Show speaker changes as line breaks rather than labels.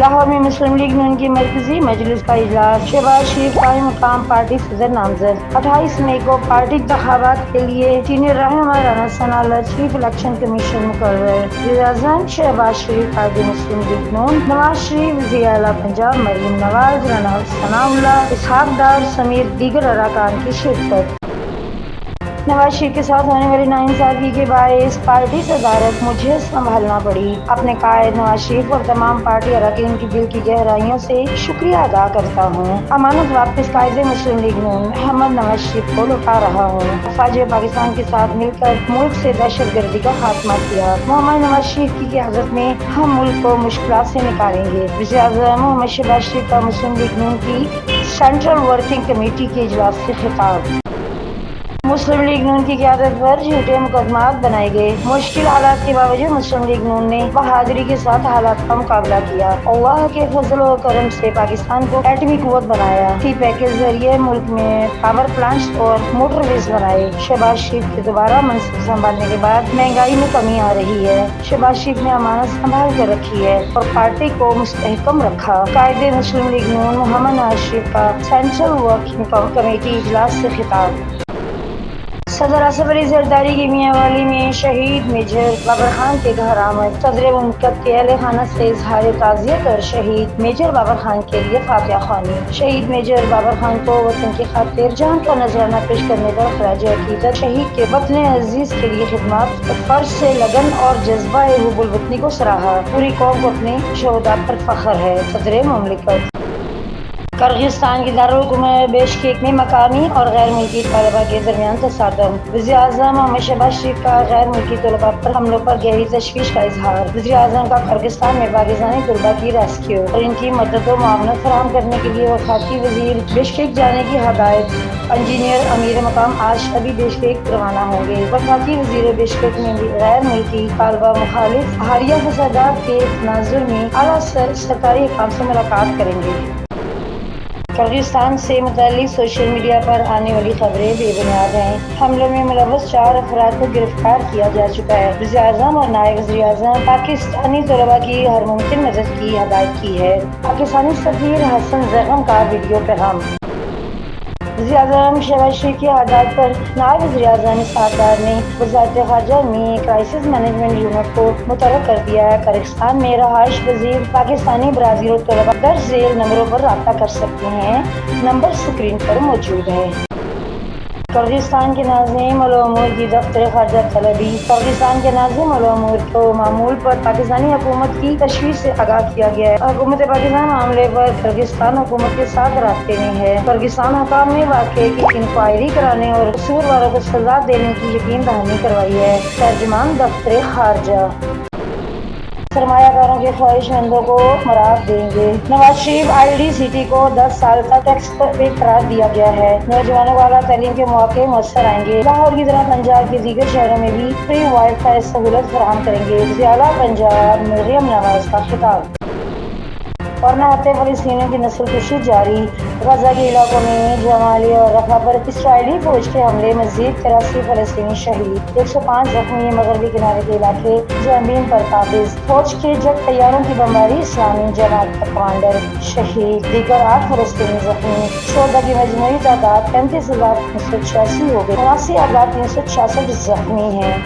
لاہور میں مسلم لیگ نون کی مرکزی مجلس کا اجلاس۔ شہباز شریف قائم مقام پارٹی صدر نامزد۔ 28 مئی کو پارٹی انتخابات کے لیے سینئر رہنما Rana Sanaullah chief election commission مقرر۔ وزیراعظم شہباز شریف قائد مسلم لیگ نون، نواز شریف وزیر اعلیٰ پنجاب، مریم نواز، رانا ثناءاللہ، اسحاق ڈار سمیت دیگر اراکین کی شرکت۔ نواز شریف کے ساتھ ہونے والی ناانصافی کے باعث پارٹی صدارت مجھے سنبھالنا پڑی۔ اپنے قائد نواز شریف اور تمام پارٹی اراکین کی دل کی گہرائیوں سے شکریہ ادا کرتا ہوں۔ امانت واپس قائد مسلم لیگ نون محمد نواز شریف کو لوٹا رہا ہوں۔ افواج پاکستان کے ساتھ مل کر ملک سے دہشت گردی کا خاتمہ کیا۔ محمد نواز شریف کی قیادت میں ہم ملک کو مشکلات سے نکالیں گے۔ وزیر اعظم محمد شہباز شریف کا مسلم لیگ نون کی سینٹرل ورکنگ کمیٹی کے اجلاس سے خطاب۔ مسلم لیگ نون کی قیادت پر جھوٹے مقدمات بنائے گئے۔ مشکل حالات کے باوجود مسلم لیگ نون نے بہادری کے ساتھ حالات کا مقابلہ کیا۔ اللہ کے فضل و کرم سے پاکستان کو ایٹمی قوت بنایا۔ سی پیک کے ذریعے ملک میں پاور پلانٹس اور موٹر ویز بنائے۔ شہباز شریف کے دوبارہ منصب سنبھالنے کے بعد مہنگائی میں کمی آ رہی ہے۔ شہباز شریف نے امانت سنبھال کر رکھی ہے اور پارٹی کو مستحکم رکھا۔ قائد مسلم لیگ نون محمد نواز شریف کا سینٹرل ورکنگ کمیٹی اجلاس سے خطاب۔ صدر اسد علی زرداری کی میاں والی میں شہید میجر بابر خان کے گھر آمد۔ صدر مملکت کے اہل خانہ سے اظہار تعزیت اور شہید میجر بابر خان کے لیے فاتحہ خوانی۔ شہید میجر بابر خان کو وطن کی خاطر جان کا نذرانہ پیش کرنے پر خراج عقیدت شہید کے وطن عزیز کے لیے خدمات فرض سے لگن اور جذبہ حب الوطنی کو سراہا۔ پوری قوم کو اپنے شہداء پر فخر ہے۔ صدر مملکت کرغزستان کی دارالحکومت بیشکیک میں مقامی اور غیر ملکی طلباء کے درمیان تصادم۔ وزیر اعظم محمد شہباز شریف کا غیر ملکی طلباء پر حملوں پر گہری تشویش کا اظہار۔ وزیر اعظم کا کرغزستان میں پاکستانی طلباء کی ریسکیو اور ان کی مدد و معاونت فراہم کرنے کے لیے وفاقی وزیر بیشکیک جانے کی ہدایت۔ انجینئر امیر مقام آج ابھی بیشکیک روانہ ہوں گے۔ وفاقی وزیر بیشکیک میں غیر ملکی طلباء مخالف حالیہ فسادات کے تناظر میں اعلیٰ سرکاری حکام سے ملاقات کریں گے۔ کرغزستان سے متعلق سوشل میڈیا پر آنے والی خبریں بے بنیاد ہیں۔ حملوں میں ملوث 4 افراد کو گرفتار کیا جا چکا ہے۔ وزیر اعظم اور نائب وزیر اعظم پاکستانی طلباء کی ہر ممکن مدد کی ہدایت کی ہے۔ پاکستانی سفیر حسن زغم کا ویڈیو پیغام۔ وزیر اعظم شہباز شریف کی ہدایت پر نائب وزیر اعظم اسحاق ڈار نے وزارت خارجہ میں کرائسس مینجمنٹ یونٹ کو متحرک کر دیا ہے۔ کرغزستان میں رہائش پذیر پاکستانی برادری اور طلباء درج ذیل نمبروں پر رابطہ کر سکتے ہیں۔ نمبر اسکرین پر موجود ہے۔ کرغزستان کے ناظم الامور کی دفتر خارجہ طلبی۔ کرغزستان کے ناظم الامور کو معمول پر پاکستانی حکومت کی تشویش سے آگاہ کیا گیا ہے۔ حکومت پاکستان معاملے پر کرغزستان حکومت کے ساتھ رابطے میں ہے۔ کرغزستان حکام نے واقعے کی انکوائری کرانے اور قصورواروں کو سزا دینے کی یقین دہانی کروائی ہے۔ ترجمان دفتر خارجہ سرمایہ کاروں کے خواہش مندوں کو مراعات دیں گے۔ نواز شریف ILD کو 10 سال تک ٹیکس پے قرار دیا گیا ہے۔ نوجوانوں کو اعلیٰ تعلیم کے مواقع میسر آئیں گے۔ لاہور کی طرح پنجاب کے دیگر شہروں میں بھی فری وائی فائی سہولت فراہم کریں گے۔ وزیر اعلیٰ پنجاب مریم نواز کا خطاب۔ اور نہتے فلسطینیوں کی نسل کشی جاری۔ غزہ کے علاقوں میں جبالیہ اور رفح پر اسرائیلی فوج کے حملے، مزید 83 فلسطینی شہید، 105 زخمی۔ مغربی کنارے کے علاقے جنین پر قابض فوج کے جیٹ طیاروں کی بمباری، اسلامی جماعت کا کمانڈر شہید، دیگر 8 فلسطینی زخمی۔ شہداء کی مجموعی تعداد 35,386 ہو گئی، 79,366 زخمی ہیں۔